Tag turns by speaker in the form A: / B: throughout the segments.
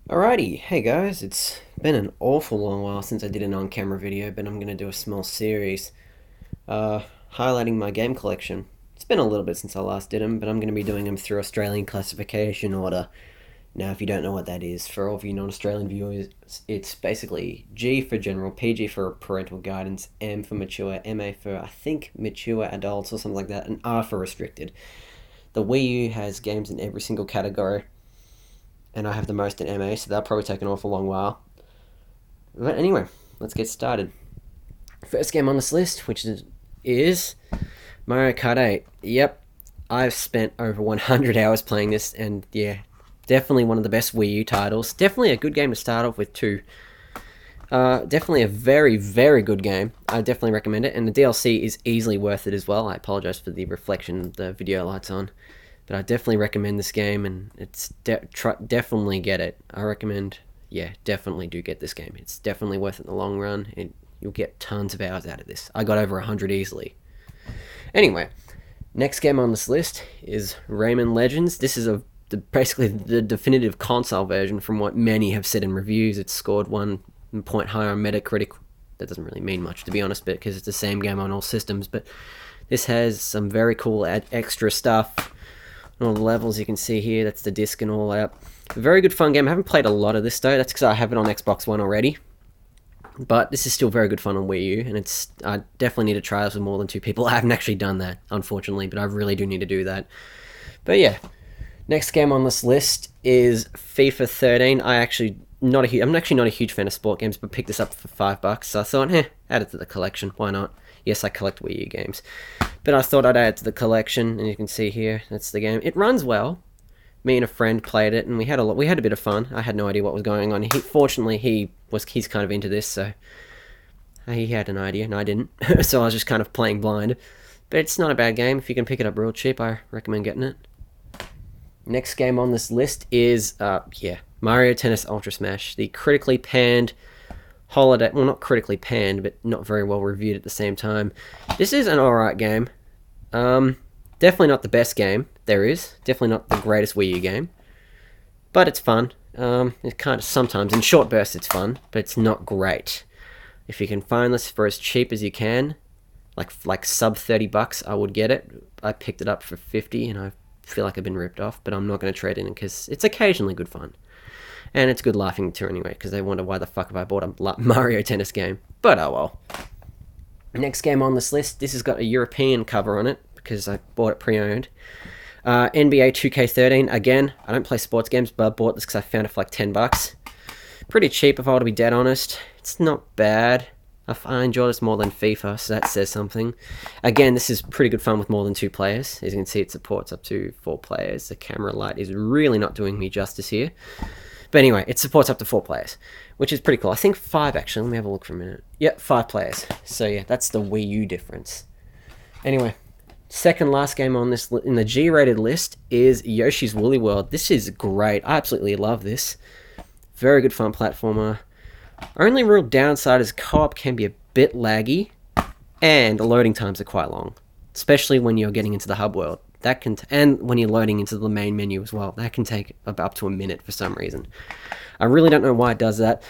A: Alrighty, hey guys, it's been an awful long while since I did an on-camera video, but I'm going to do a small series highlighting my game collection. It's been a little bit since I last did them, but I'm going to be doing them through Australian classification order. Now, if you don't know what that is, for all of you non-Australian viewers, it's basically G for general, PG for parental guidance, M for mature, MA for, I think, mature adults or something like that, and R for restricted. The Wii U has games in every single category, and I have the most in MA, so that'll probably take an awful long while. But anyway, let's get started. First game on this list, which is Mario Kart 8. Yep, I've spent over 100 hours playing this, and yeah, definitely one of the best Wii U titles. Definitely a good game to start off with too. Definitely a very, very good game. I definitely recommend it, and the DLC is easily worth it as well. I apologize for the reflection the video light's on. But I definitely recommend this game, and it's definitely get it. I recommend, yeah, definitely do get this game. It's definitely worth it in the long run, and you'll get tons of hours out of this. I got over 100 easily. Anyway, next game on this list is Rayman Legends. This is basically the definitive console version from what many have said in reviews. It's scored 1 point higher on Metacritic. That doesn't really mean much, to be honest, because it's the same game on all systems. But this has some very cool extra stuff. All the levels you can see here, that's the disc and all that. A very good fun game. I haven't played a lot of this though, that's because I have it on Xbox One already. But this is still very good fun on Wii U, and I definitely need to try this with more than 2 people. I haven't actually done that, unfortunately, but I really do need to do that. But yeah, next game on this list is FIFA 13. I'm actually not a huge fan of sport games, but picked this up for $5, so I thought, add it to the collection, why not? Yes, I collect Wii U games. But I thought I'd add it to the collection, and you can see here, that's the game. It runs well. Me and a friend played it, and we had a bit of fun. I had no idea what was going on. Fortunately, he's kind of into this, so he had an idea, and I didn't. So I was just kind of playing blind. But it's not a bad game. If you can pick it up real cheap, I recommend getting it. Next game on this list is, Mario Tennis Ultra Smash, the critically panned holiday, well, not critically panned, but not very well reviewed at the same time. This is an alright game. Definitely not the best game there is. Definitely not the greatest Wii U game. But it's fun. It kind of sometimes, in short bursts, it's fun, but it's not great. If you can find this for as cheap as you can, like sub $30, I would get it. I picked it up for 50, and I feel like I've been ripped off, but I'm not going to trade in because it's occasionally good fun. And it's good laughing too anyway, because they wonder why the fuck have I bought a Mario Tennis game. But oh well. Next game on this list, this has got a European cover on it, because I bought it pre-owned. NBA 2K13, again, I don't play sports games, but I bought this because I found it for like $10. Pretty cheap if I were to be dead honest. It's not bad. I enjoy this more than FIFA, so that says something. Again, this is pretty good fun with more than 2 players. As you can see, it supports up to 4 players. The camera light is really not doing me justice here. But anyway, it supports up to 4 players, which is pretty cool. I think 5 actually. Let me have a look for a minute. Yep, 5 players. So yeah, that's the Wii U difference. Anyway, second last game on this in the G-rated list is Yoshi's Woolly World. This is great. I absolutely love this. Very good fun platformer. Only real downside is co-op can be a bit laggy, and the loading times are quite long, especially when you're getting into the hub world. And when you're loading into the main menu as well, that can take up to a minute for some reason. I really don't know why it does that,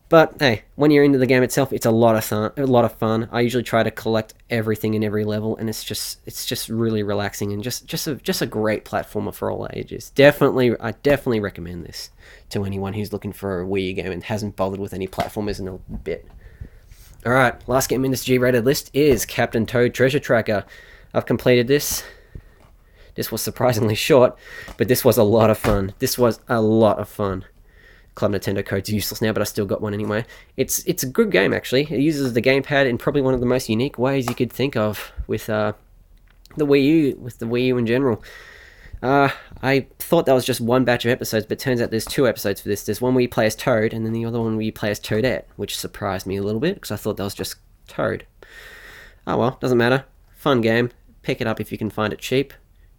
A: but hey, when you're into the game itself, it's a lot of fun. I usually try to collect everything in every level, and it's just really relaxing and just a great platformer for all ages. I definitely recommend this to anyone who's looking for a Wii U game and hasn't bothered with any platformers in a bit. All right, last game in this G-rated list is Captain Toad Treasure Tracker. I've completed this. This was surprisingly short, but this was a lot of fun. Club Nintendo code's useless now, but I still got one anyway. It's a good game, actually. It uses the gamepad in probably one of the most unique ways you could think of with the Wii U in general. I thought that was just one batch of episodes, but it turns out there's 2 episodes for this. There's one where you play as Toad, and then the other one where you play as Toadette, which surprised me a little bit, because I thought that was just Toad. Oh well, doesn't matter. Fun game. Pick it up if you can find it cheap.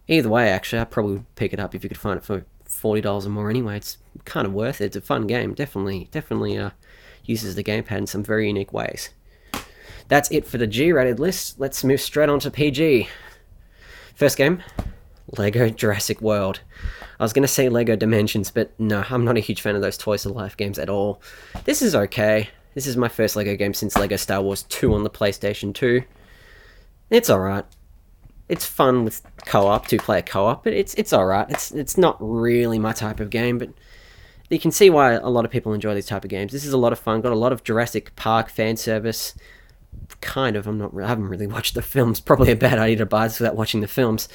A: Either way, actually, I'd probably pick it up if you could find it for $40 or more anyway. It's kind of worth it. It's a fun game. Definitely uses the gamepad in some very unique ways. That's it for the G-rated list. Let's move straight on to PG. First game, Lego Jurassic World. I was going to say Lego Dimensions, but no, I'm not a huge fan of those Toys to Life games at all. This is okay. This is my first Lego game since Lego Star Wars 2 on the PlayStation 2. It's alright. It's fun with co-op, two-player co-op, but it's alright. It's not really my type of game, but you can see why a lot of people enjoy these type of games. This is a lot of fun. Got a lot of Jurassic Park fan service. Kind of. I haven't really watched the films. Probably a bad idea to buy this without watching the films.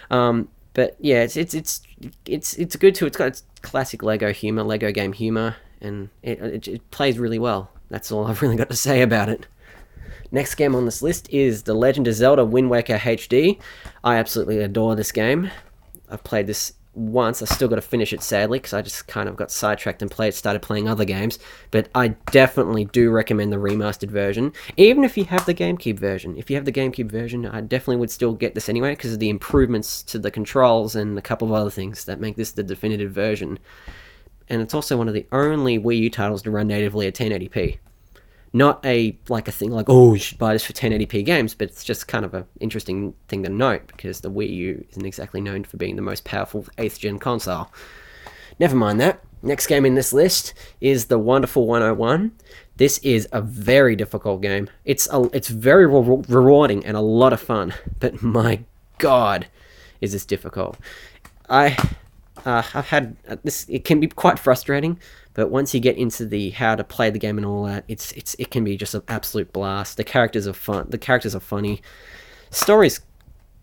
A: But yeah, it's good too. It's got its classic Lego humor, Lego game humor, and it plays really well. That's all I've really got to say about it. Next game on this list is The Legend of Zelda Windwaker HD. I absolutely adore this game. I've played this once. I still got to finish it, sadly, because I just kind of got sidetracked and started playing other games. But I definitely do recommend the remastered version, even if you have the GameCube version. If you have the GameCube version, I definitely would still get this anyway, because of the improvements to the controls and a couple of other things that make this the definitive version. And it's also one of the only Wii U titles to run natively at 1080p. Not a thing like, oh, you should buy this for 1080p games, but it's just kind of an interesting thing to note, because the Wii U isn't exactly known for being the most powerful 8th gen console. Never mind that. Next game in this list is The Wonderful 101. This is a very difficult game. It's very rewarding and a lot of fun, but my god, is this difficult. I've had this. It can be quite frustrating, but once you get into the how to play the game and all that, it can be just an absolute blast. The characters are fun. The characters are funny. Story's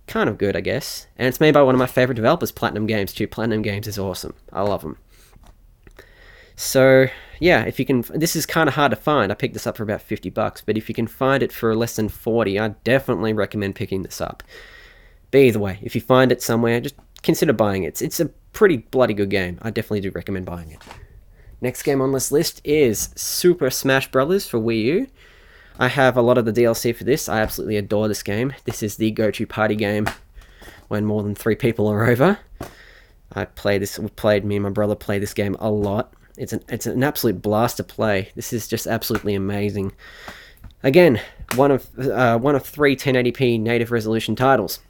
A: kind of good, I guess. And it's made by one of my favorite developers, Platinum Games too. Platinum Games is awesome. I love them. So yeah, if you can, this is kind of hard to find. I picked this up for about $50, but if you can find it for less than 40, I definitely recommend picking this up. But either way, if you find it somewhere, just consider buying it. It's a pretty bloody good game. I definitely do recommend buying it. Next game on this list is Super Smash Bros. For Wii U. I have a lot of the DLC for this. I absolutely adore this game. This is the go-to party game when more than 3 people are over. Me and my brother play this game a lot. It's an absolute blast to play. This is just absolutely amazing. Again, one of 3 1080p native resolution titles,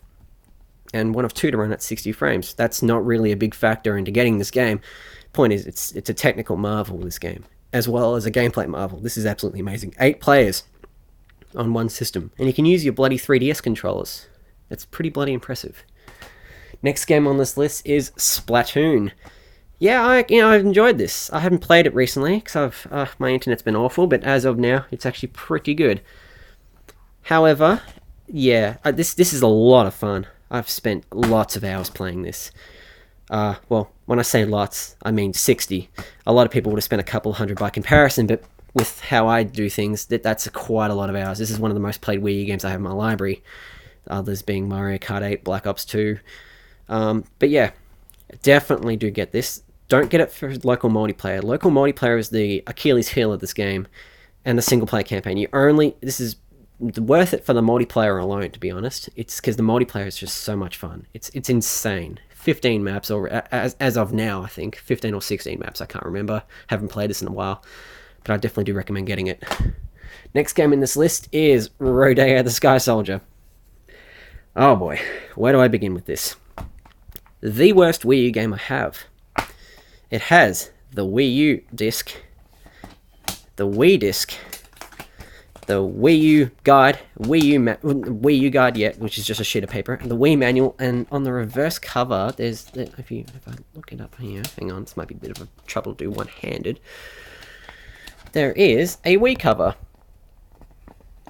A: and one of 2 to run at 60 frames. That's not really a big factor into getting this game. Point is, it's a technical marvel, this game, as well as a gameplay marvel. This is absolutely amazing. 8 players on one system, and you can use your bloody 3DS controllers. That's pretty bloody impressive. Next game on this list is Splatoon. Yeah, I've enjoyed this. I haven't played it recently because my internet's been awful, but as of now, it's actually pretty good. However, yeah, this is a lot of fun. I've spent lots of hours playing this. Well, when I say lots, I mean 60. A lot of people would have spent a couple hundred by comparison, but with how I do things, that's quite a lot of hours. This is one of the most played Wii U games I have in my library. Others being Mario Kart 8, Black Ops 2. But yeah, definitely do get this. Don't get it for local multiplayer. Local multiplayer is the Achilles heel of this game, and the single player campaign. This is worth it for the multiplayer alone, to be honest. It's because the multiplayer is just so much fun. It's insane. 15 maps, or as of now, I think 15 or 16 maps. I can't remember. Haven't played this in a while, but I definitely do recommend getting it. Next game in this list is Rodeo the Sky Soldier. Oh boy, where do I begin with this? The worst Wii U game I have. It has the Wii U disc, the Wii disc, the Wii U guide, Wii U guide, yeah, which is just a sheet of paper, and the Wii manual, and on the reverse cover, if I look it up here, hang on, this might be a bit of a trouble to do one-handed. There is a Wii cover.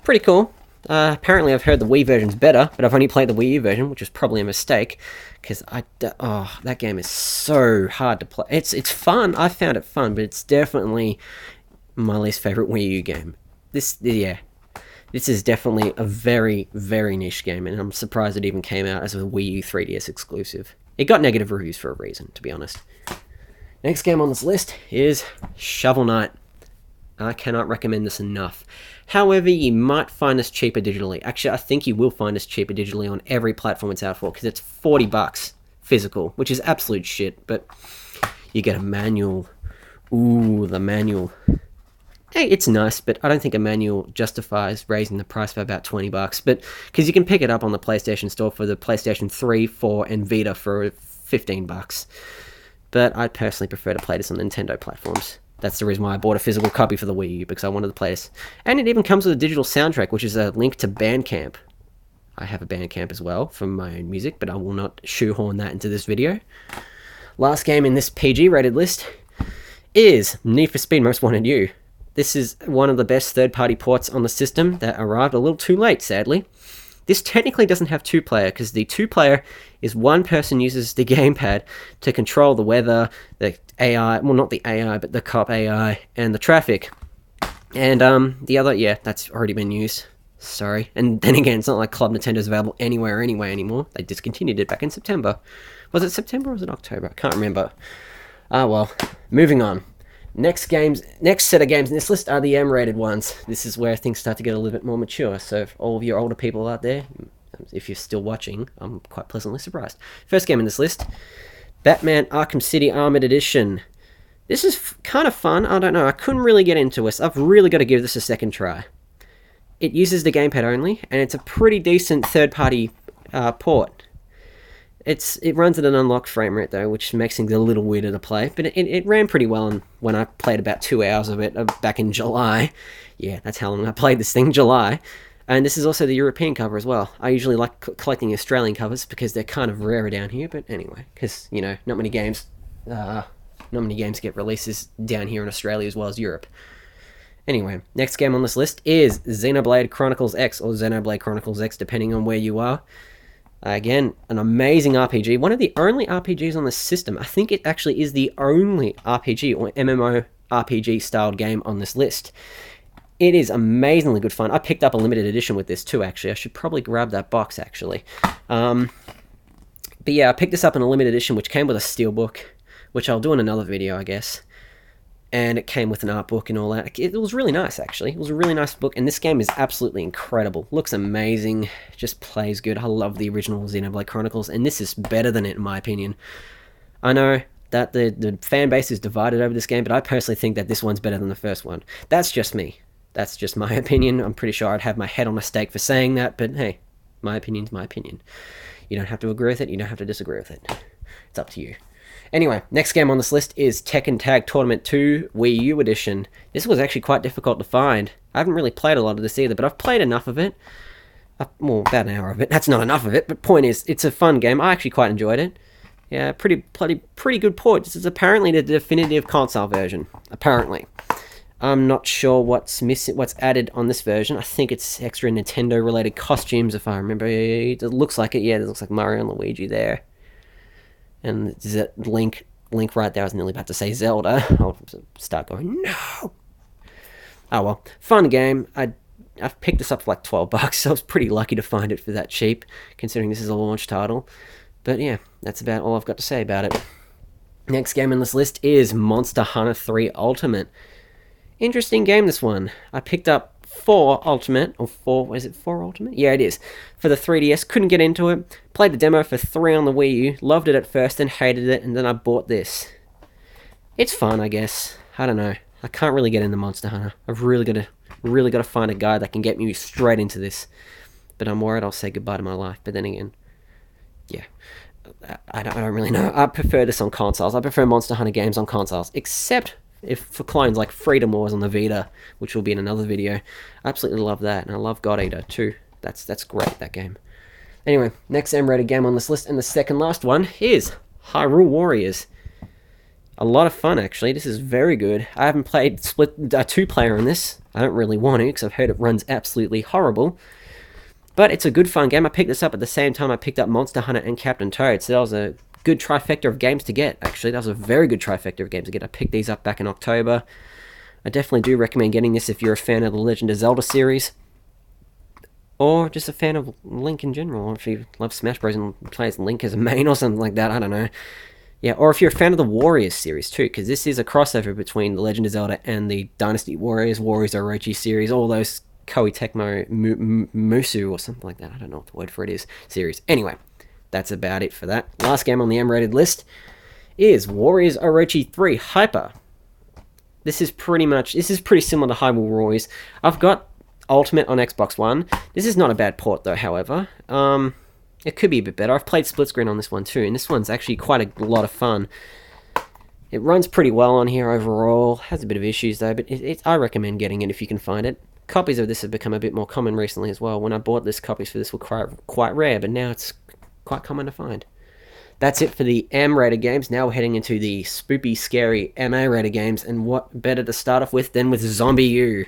A: Pretty cool. Apparently I've heard the Wii version's better, but I've only played the Wii U version, which is probably a mistake, because that game is so hard to play. It's fun. I found it fun, but it's definitely my least favorite Wii U game. This is definitely a very, very niche game, and I'm surprised it even came out as a Wii U 3DS exclusive. It got negative reviews for a reason, to be honest. Next game on this list is Shovel Knight. I cannot recommend this enough. However, you might find this cheaper digitally. Actually, I think you will find this cheaper digitally on every platform it's out for, because it's $40 physical, which is absolute shit, but you get a manual. Ooh, the manual. hey, it's nice, but I don't think a manual justifies raising the price by about $20. But because you can pick it up on the PlayStation Store for the PlayStation 3, 4, and Vita for $15. But I personally prefer to play this on Nintendo platforms. That's the reason why I bought a physical copy for the Wii U, because I wanted to play this. And it even comes with a digital soundtrack, which is a link to Bandcamp. I have a Bandcamp as well for my own music, but I will not shoehorn that into this video. Last game in this PG-rated list is Need for Speed Most Wanted U. This is one of the best third-party ports on the system that arrived a little too late, sadly. This technically doesn't have two-player, because the two-player is one person uses the gamepad to control the weather, the AI, well, not the AI, but the cop AI, and the traffic. And the other, yeah, that's already been used. Sorry. And then again, it's not like Club Nintendo is available anywhere anyway anymore. They discontinued it back in September. Was it September or was it October? I can't remember. Ah, well, moving on. Next set of games in this list are the M-rated ones. This is where things start to get a little bit more mature. So for all of you older people out there, if you're still watching, I'm quite pleasantly surprised. First game in this list, Batman Arkham City Armored Edition. This is kind of fun. I don't know. I couldn't really get into it. I've really got to give this a second try. It uses the gamepad only, and it's a pretty decent third-party port. It runs at an unlocked frame rate though, which makes things a little weirder to play, but it ran pretty well when I played about 2 hours of it back in July. Yeah, that's how long I played this thing, July. And this is also the European cover as well. I usually like collecting Australian covers because they're kind of rarer down here, but anyway, because, you know, not many games get releases down here in Australia as well as Europe. Anyway, next game on this list is Xenoblade Chronicles X, or Xenoblade Chronicles X, depending on where you are. Again, an amazing RPG. One of the only RPGs on the system. I think it actually is the only RPG or MMORPG styled game on this list. It is amazingly good fun. I picked up a limited edition with this too, actually. I should probably grab that box, actually. But yeah, I picked this up in a limited edition, which came with a steelbook, which I'll do in another video, I guess. And it came with an art book and all that. It was really nice, actually. It was a really nice book, and this game is absolutely incredible. Looks amazing, just plays good. I love the original Xenoblade Chronicles, and this is better than it, in my opinion. I know that the fan base is divided over this game, but I personally think that this one's better than the first one. That's just me. That's just my opinion. I'm pretty sure I'd have my head on a stake for saying that, but hey, my opinion's my opinion. You don't have to agree with it, you don't have to disagree with it. It's up to you. Anyway, next game on this list is Tekken Tag Tournament 2 Wii U Edition. This was actually quite difficult to find. I haven't really played a lot of this either, but I've played enough of it. Well, about an hour of it. That's not enough of it, but point is, it's a fun game. I actually quite enjoyed it. Yeah, pretty good port. This is apparently the definitive console version. Apparently. I'm not sure what's missing, what's added on this version. I think it's extra Nintendo-related costumes, if I remember. It looks like it. Yeah, it looks like Mario and Luigi there. And Link right there. I was nearly about to say Zelda. I'll start going, no! Oh well, fun game. I've picked this up for like $12, so I was pretty lucky to find it for that cheap, considering this is a launch title. But yeah, that's about all I've got to say about it. Next game on this list is Monster Hunter 3 Ultimate. Interesting game, this one. I picked up 4 Ultimate, or 4, is it 4 Ultimate? Yeah, it is. For the 3DS, couldn't get into it. Played the demo for 3 on the Wii U, loved it at first, then hated it, and then I bought this. It's fun, I guess. I don't know. I can't really get into Monster Hunter. I've really got to find a guy that can get me straight into this. But I'm worried I'll say goodbye to my life. But then again, yeah. I don't really know. I prefer this on consoles. I prefer Monster Hunter games on consoles, except if for clones like Freedom Wars on the Vita, which will be in another video. I absolutely love that, and I love God Eater too. That's great, that game. Anyway, next M-rated game on this list, and the second last one is Hyrule Warriors. A lot of fun, actually. This is very good. I haven't played two-player on this. I don't really want to, because I've heard it runs absolutely horrible. But it's a good fun game. I picked this up at the same time I picked up Monster Hunter and Captain Toad, so that was a good trifecta of games to get, actually. That was a very good trifecta of games to get. I picked these up back in October. I definitely do recommend getting this if you're a fan of the Legend of Zelda series, or just a fan of Link in general, or if you love Smash Bros. And plays Link as a main or something like that, I don't know. Yeah, or if you're a fan of the Warriors series too, because this is a crossover between the Legend of Zelda and the Dynasty Warriors, Orochi series, all those Koei Tecmo Musu or something like that. I don't know what the word for it is. Series. Anyway, that's about it for that. Last game on the M-rated list is Warriors Orochi 3 Hyper. This is pretty similar to Hyrule Warriors. I've got Ultimate on Xbox One. This is not a bad port though, however. It could be a bit better. I've played split screen on this one too, and this one's actually quite a lot of fun. It runs pretty well on here overall. Has a bit of issues though, but I recommend getting it if you can find it. Copies of this have become a bit more common recently as well. When I bought this, copies for this were quite rare, but now it's quite common to find. That's it for the M-rated games. Now we're heading into the spoopy, scary MA-rated games, and what better to start off with than with Zombie U.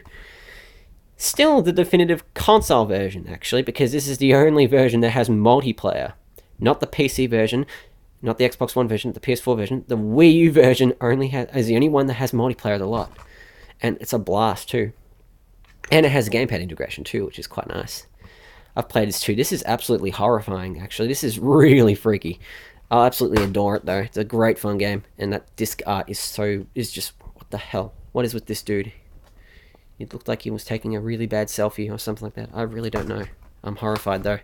A: Still the definitive console version, actually, because this is the only version that has multiplayer. Not the PC version, not the Xbox One version, the PS4 version. The Wii U version is the only one that has multiplayer a lot. And it's a blast, too. And it has a gamepad integration, too, which is quite nice. I've played this, too. This is absolutely horrifying, actually. This is really freaky. I absolutely adore it, though. It's a great fun game. And that disc art is just... What the hell? What is with this dude? It looked like he was taking a really bad selfie or something like that. I really don't know. I'm horrified, though.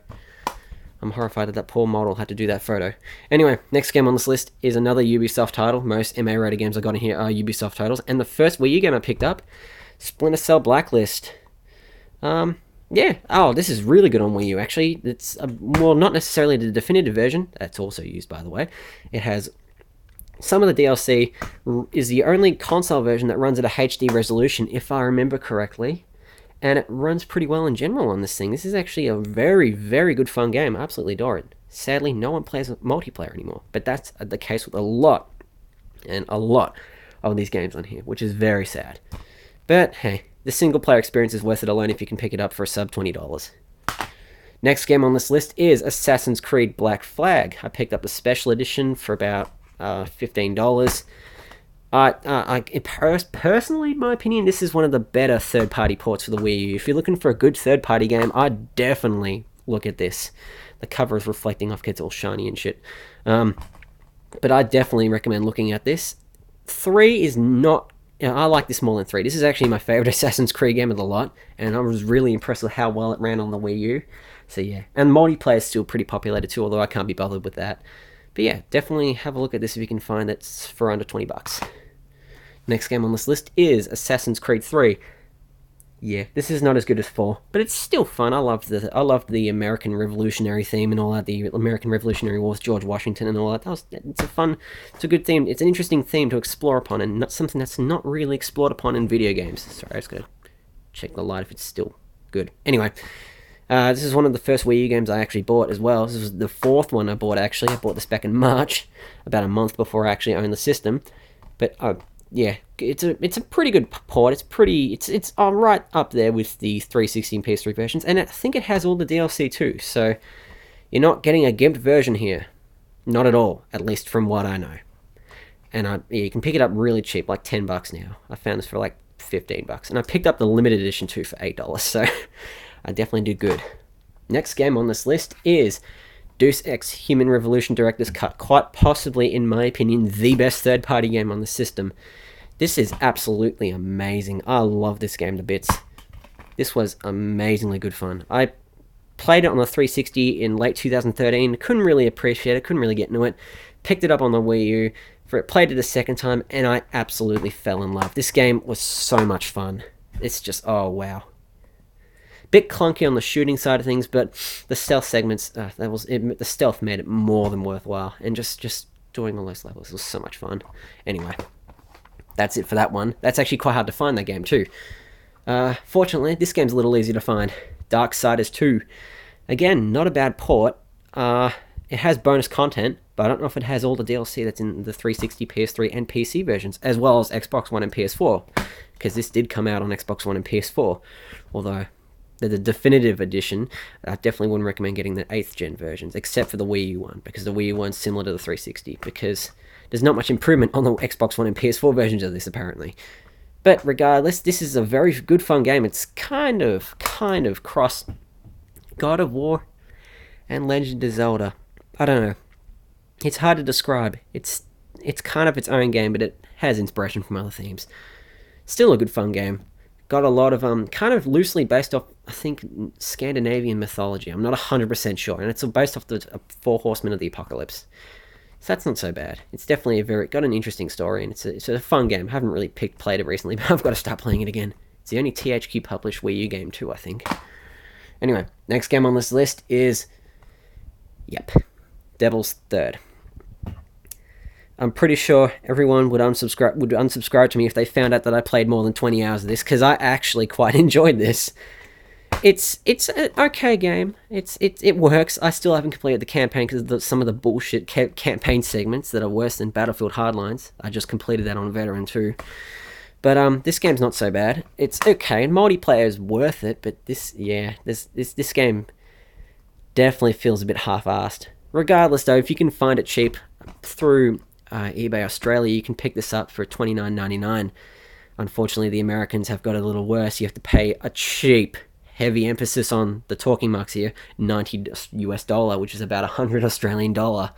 A: I'm horrified that poor model had to do that photo. Anyway, next game on this list is another Ubisoft title. Most MA-rated games I got in here are Ubisoft titles. And the first Wii U game I picked up, Splinter Cell Blacklist. Yeah. Oh, this is really good on Wii U, actually. It's, well, not necessarily the definitive version. That's also used, by the way. It has... Some of the DLC is the only console version that runs at a HD resolution, if I remember correctly. And it runs pretty well in general on this thing. This is actually a very, very good fun game. I absolutely adore it. Sadly, no one plays multiplayer anymore. But that's the case with a lot of these games on here, which is very sad. But hey, the single player experience is worth it alone if you can pick it up for a sub $20. Next game on this list is Assassin's Creed Black Flag. I picked up the special edition for about $15. Personally, in my opinion, this is one of the better third-party ports for the Wii U. If you're looking for a good third-party game, I'd definitely look at this. The cover is reflecting off, gets all shiny and shit. But I definitely recommend looking at this. 3 is not... I like this more than 3. This is actually my favorite Assassin's Creed game of the lot, and I was really impressed with how well it ran on the Wii U. So yeah, and multiplayer is still pretty popular too, although I can't be bothered with that. But yeah, definitely have a look at this if you can find it for under $20. Next game on this list is Assassin's Creed 3. Yeah, this is not as good as 4, but it's still fun. I loved the American Revolutionary theme and all that, the American Revolutionary Wars, George Washington and all that. It's a good theme. It's an interesting theme to explore upon, and not something that's not really explored upon in video games. Sorry, I just gotta check the light if it's still good. Anyway. This is one of the first Wii U games I actually bought as well. This was the 4th one I bought, actually. I bought this back in March, about a month before I actually owned the system. But, yeah, it's a pretty good port. It's right up there with the 360 and PS3 versions. And I think it has all the DLC too. So, you're not getting a gimped version here. Not at all, at least from what I know. And yeah, you can pick it up really cheap, like $10 now. I found this for like $15. And I picked up the limited edition too for $8, so... I definitely do good. Next game on this list is Deus Ex Human Revolution Director's Cut. Quite possibly, in my opinion, the best third-party game on the system. This is absolutely amazing. I love this game to bits. This was amazingly good fun. I played it on the 360 in late 2013. Couldn't really appreciate it. Couldn't really get into it. Picked it up on the Wii U. Played it a second time, and I absolutely fell in love. This game was so much fun. It's just, oh, wow. Bit clunky on the shooting side of things, but the stealth segments, the stealth made it more than worthwhile, and just doing all those levels was so much fun. Anyway, that's it for that one. That's actually quite hard to find, that game too. Fortunately, this game's a little easier to find. Darksiders II. Again, not a bad port. It has bonus content, but I don't know if it has all the DLC that's in the 360, PS3, and PC versions, as well as Xbox One and PS4, because this did come out on Xbox One and PS4, although... The definitive edition, I definitely wouldn't recommend getting the 8th gen versions, except for the Wii U one, because the Wii U one's similar to the 360, because there's not much improvement on the Xbox One and PS4 versions of this, apparently. But regardless, this is a very good fun game. It's kind of cross God of War and Legend of Zelda. I don't know. It's hard to describe. It's kind of its own game, but it has inspiration from other themes. Still a good fun game. Got a lot of, kind of loosely based off, I think, Scandinavian mythology. I'm not 100% sure. And it's based off the 4 Horsemen of the Apocalypse. So that's not so bad. It's definitely got an interesting story, and it's a fun game. I haven't really played it recently, but I've got to start playing it again. It's the only THQ published Wii U game too, I think. Anyway, next game on this list is, yep, Devil's Third. I'm pretty sure everyone would unsubscribe to me if they found out that I played more than 20 hours of this, because I actually quite enjoyed this. It's an okay game. It works. I still haven't completed the campaign because of some of the bullshit campaign segments that are worse than Battlefield Hardlines. I just completed that on Veteran 2. But this game's not so bad. It's okay. Multiplayer is worth it, but this game definitely feels a bit half-assed. Regardless, though, if you can find it cheap through eBay Australia, you can pick this up for $29.99. Unfortunately, the Americans have got it a little worse. You have to pay a cheap, heavy emphasis on the talking marks here, $90 US, which is about 100 Australian dollar.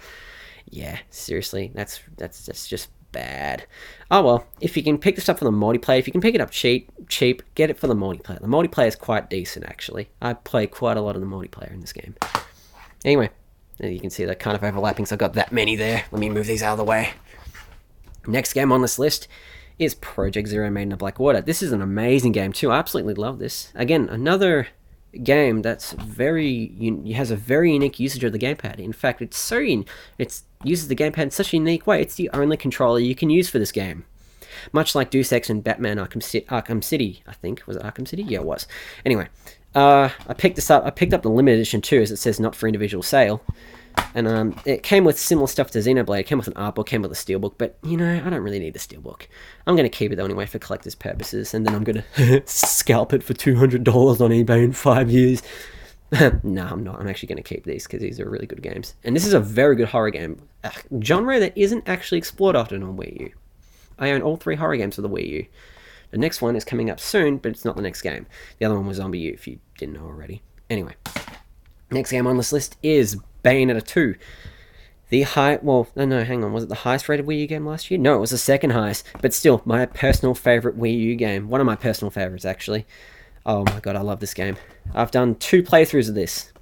A: Yeah, seriously, that's just bad. Oh well, if you can pick this up for the multiplayer, if you can pick it up cheap, get it for the multiplayer. The multiplayer is quite decent, actually. I play quite a lot of the multiplayer in this game. Anyway, you can see they're kind of overlapping, so I've got that many there. Let me move these out of the way. Next game on this list is Project Zero Made in Blackwater. This is an amazing game too. I absolutely love this. Again, another game that's has a very unique usage of the gamepad. In fact, it uses the gamepad in such a unique way. It's the only controller you can use for this game. Much like Deus Ex and Batman Arkham City, I think. Was it Arkham City? Yeah, it was. Anyway, I picked this up. I picked up the limited edition too, as it says not for individual sale. And it came with similar stuff to Xenoblade. It came with an art book, came with a steelbook, but, I don't really need the steelbook. I'm going to keep it anyway for collector's purposes, and then I'm going to scalp it for $200 on eBay in 5 years. No, I'm not. I'm actually going to keep these, because these are really good games. And this is a very good horror game. A genre that isn't actually explored often on Wii U. I own all 3 horror games for the Wii U. The next one is coming up soon, but it's not the next game. The other one was Zombie U, if you didn't know already. Anyway, next game on this list is Bayonetta 2. Was it the highest rated Wii U game last year? No, it was the second highest, but still, my personal favorite Wii U game. One of my personal favorites, actually. Oh my god, I love this game. I've done 2 playthroughs of this.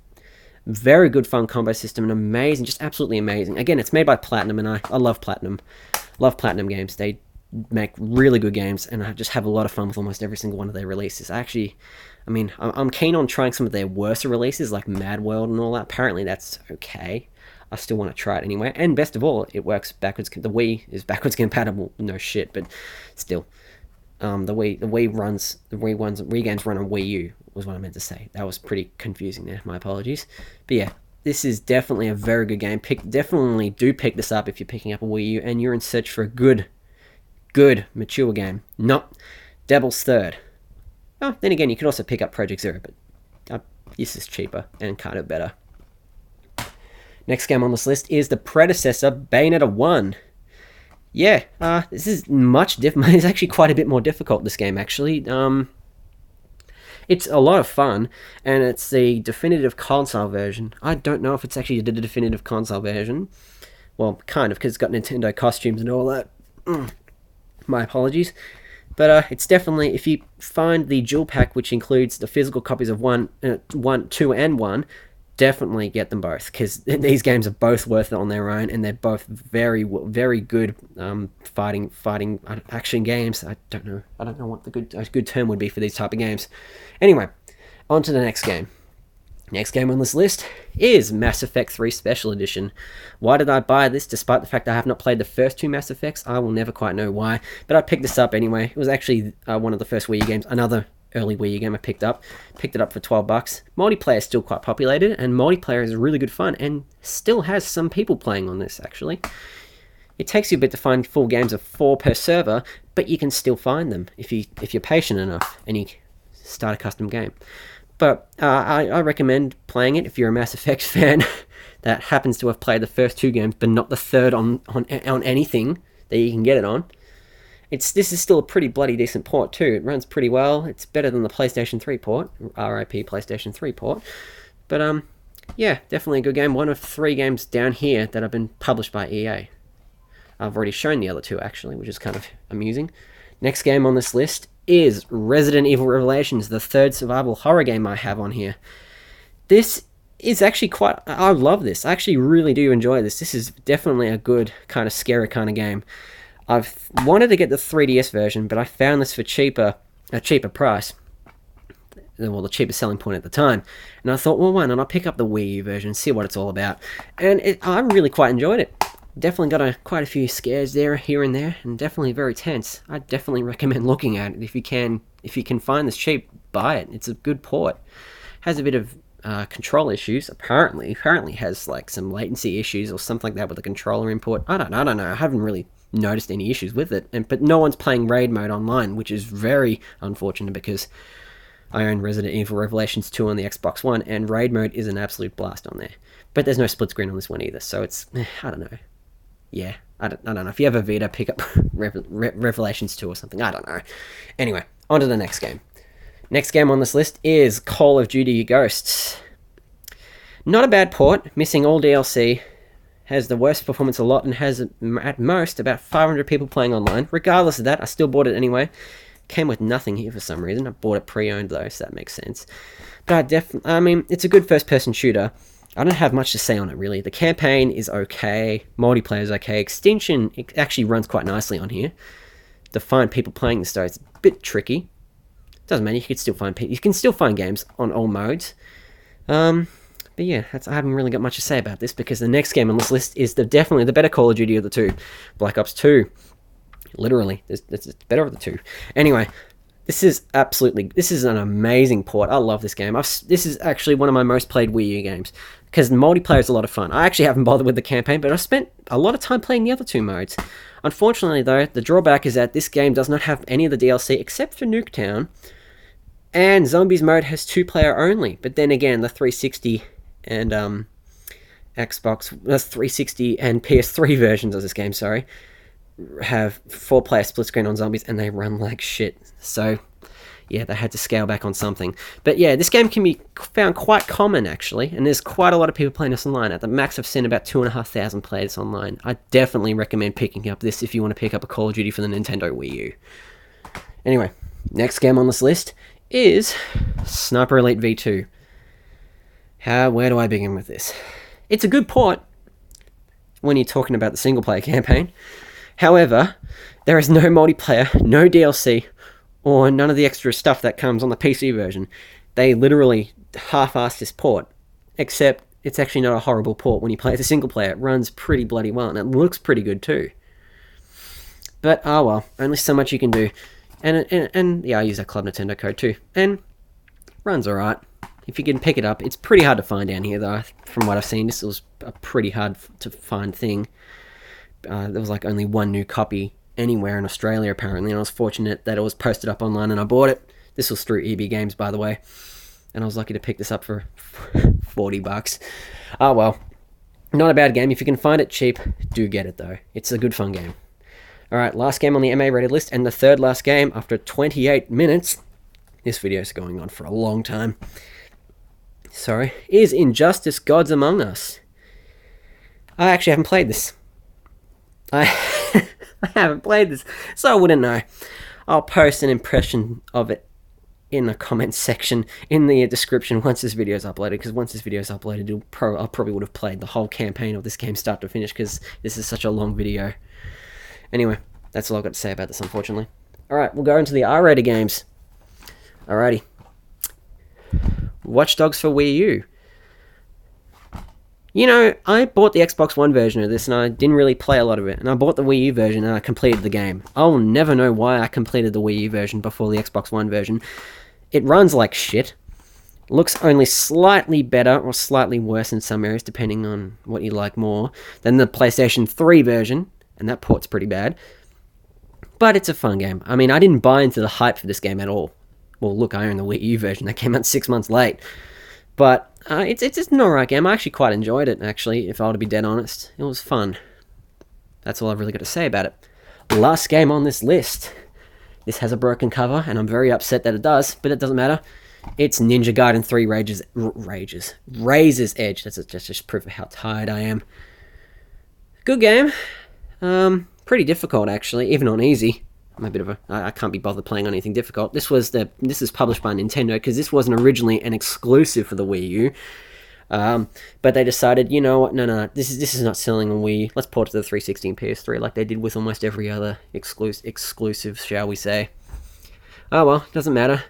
A: Very good fun combo system, and amazing, just absolutely amazing. Again, it's made by Platinum, and I love Platinum. Love Platinum games. They make really good games, and I just have a lot of fun with almost every single one of their releases. I'm keen on trying some of their worser releases, like Mad World and all that. Apparently that's okay. I still want to try it anyway. And best of all, it works backwards. The Wii is backwards compatible. No shit, but still. The Wii games run on Wii U, was what I meant to say. That was pretty confusing there. My apologies. But yeah, this is definitely a very good game. Definitely do pick this up if you're picking up a Wii U and you're in search for a good, mature game. Not Devil's Third. Oh, then again, you can also pick up Project Zero, but this is cheaper and kind of better. Next game on this list is the predecessor, Bayonetta 1. Yeah, this is much different. It's actually quite a bit more difficult, this game, actually. It's a lot of fun, and it's the definitive console version. I don't know if it's actually the definitive console version. Well, kind of, because it's got Nintendo costumes and all that. My apologies. But it's definitely, if you find the dual pack, which includes the physical copies of 2, and 1, definitely get them both, because these games are both worth it on their own, and they're both very, very good fighting action games. I don't know what a good term would be for these type of games. Anyway, on to the next game. Next game on this list is Mass Effect 3 Special Edition. Why did I buy this, despite the fact I have not played the first 2 Mass Effects? I will never quite know why, but I picked this up anyway. It was actually one of the first Wii U games, another early Wii U game I picked up. Picked it up for $12. Multiplayer is still quite populated, and multiplayer is really good fun, and still has some people playing on this, actually. It takes you a bit to find full games of 4 per server, but you can still find them if you're patient enough, and you start a custom game. But I recommend playing it if you're a Mass Effect fan that happens to have played the first 2 games, but not the third on anything that you can get it on. This is still a pretty bloody decent port too. It runs pretty well. It's better than the PlayStation 3 port, RIP PlayStation 3 port. But yeah, definitely a good game. One of 3 games down here that have been published by EA. I've already shown the other 2 actually, which is kind of amusing. Next game on this list is Resident Evil Revelations, the 3rd survival horror game I have on here. This is actually quite... I love this. I actually really do enjoy this. This is definitely a good kind of scary kind of game. I've wanted to get the 3DS version, but I found this for a cheaper price. Well, the cheapest selling point at the time. And I thought, well, why not? I'll pick up the Wii U version, see what it's all about. And I really quite enjoyed it. Definitely got quite a few scares there, here and there, and definitely very tense. I definitely recommend looking at it. If you can find this cheap, buy it. It's a good port. Has a bit of control issues, apparently has like some latency issues or something like that with the controller input. I don't know. I haven't really noticed any issues with it, but no one's playing raid mode online, which is very unfortunate because I own Resident Evil Revelations 2 on the Xbox One, and raid mode is an absolute blast on there. But there's no split screen on this one either, so it's, I don't know. Yeah, I don't know. If you have a Vita, pick up Revelations 2 or something. I don't know. Anyway, on to the next game. Next game on this list is Call of Duty Ghosts. Not a bad port, missing all DLC, has the worst performance a lot, and has at most about 500 people playing online. Regardless of that, I still bought it anyway. Came with nothing here for some reason. I bought it pre-owned though, so that makes sense. But I mean, it's a good first-person shooter. I don't have much to say on it really. The campaign is okay, multiplayer is okay. Extinction, it actually runs quite nicely on here. To find people playing this though, it's a bit tricky. Doesn't matter. You can still find people. You can still find games on all modes. But yeah, I haven't really got much to say about this because the next game on this list is definitely the better Call of Duty of the two, Black Ops 2. Literally, it's better of the two. Anyway, this is an amazing port. I love this game. This is actually one of my most played Wii U games because the multiplayer is a lot of fun. I actually haven't bothered with the campaign, but I spent a lot of time playing the other two modes. Unfortunately, though, the drawback is that this game does not have any of the DLC except for Nuketown, and Zombies mode has 2-player only. But then again, the 360 and Xbox, that's 360 and PS3 versions of this game, sorry, have 4-player split screen on Zombies, and they run like shit. So yeah, they had to scale back on something. But yeah, this game can be found quite common actually, and there's quite a lot of people playing this online. At the max, I've seen about 2,500 players online. I definitely recommend picking up this if you want to pick up a Call of Duty for the Nintendo Wii U. Anyway, next game on this list is Sniper Elite V2. Where do I begin with this? It's a good port when you're talking about the single player campaign. However, there is no multiplayer, no DLC, or none of the extra stuff that comes on the PC version. They literally half-assed this port, except it's actually not a horrible port when you play as a single player. It runs pretty bloody well, and it looks pretty good too. But, oh well, only so much you can do. And yeah, I use that Club Nintendo code too. And runs alright. If you can pick it up, it's pretty hard to find down here though. From what I've seen, this was a pretty hard to find thing. There was like only one new copy anywhere in Australia apparently, and I was fortunate that it was posted up online and I bought it. This was through EB Games, by the way, and I was lucky to pick this up for $40. Oh well, not a bad game. If you can find it cheap, do get it though. It's a good fun game. Alright, last game on the MA rated list, and the third last game after 28 minutes. This video is going on for a long time. Sorry, is Injustice Gods Among Us. I actually haven't played this. I haven't played this, so I wouldn't know. I'll post an impression of it in the comments section, in the description once this video is uploaded, because once this video is uploaded, I probably would have played the whole campaign of this game start to finish, because this is such a long video. Anyway, that's all I've got to say about this, unfortunately. Alright, we'll go into the R-rated games. Alrighty. Watch Dogs for Wii U. You know, I bought the Xbox One version of this and I didn't really play a lot of it. And I bought the Wii U version and I completed the game. I'll never know why I completed the Wii U version before the Xbox One version. It runs like shit. Looks only slightly better or slightly worse in some areas, depending on what you like more, than the PlayStation 3 version. And that port's pretty bad. But it's a fun game. I mean, I didn't buy into the hype for this game at all. Well, look, I own the Wii U version. That came out 6 months late. But it's an alright game. I actually quite enjoyed it, actually, if I were to be dead honest. It was fun. That's all I've really got to say about it. Last game on this list. This has a broken cover, and I'm very upset that it does, but it doesn't matter. It's Ninja Gaiden 3 Razor's Edge. That's just proof of how tired I am. Good game. Pretty difficult, actually, even on easy. I'm a bit of I can't be bothered playing on anything difficult. This is published by Nintendo because this wasn't originally an exclusive for the Wii U. But they decided, you know what, no, this is not selling on Wii. Let's port it to the 360 and PS3 like they did with almost every other exclusive, shall we say. Oh well, doesn't matter.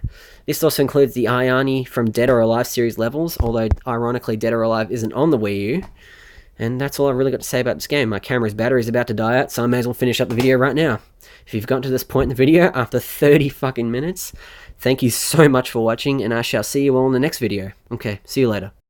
A: This also includes the Ayani from Dead or Alive series levels, although ironically Dead or Alive isn't on the Wii U. And that's all I've really got to say about this game. My camera's battery is about to die out, so I may as well finish up the video right now. If you've gotten to this point in the video after 30 fucking minutes, thank you so much for watching, and I shall see you all in the next video. Okay, see you later.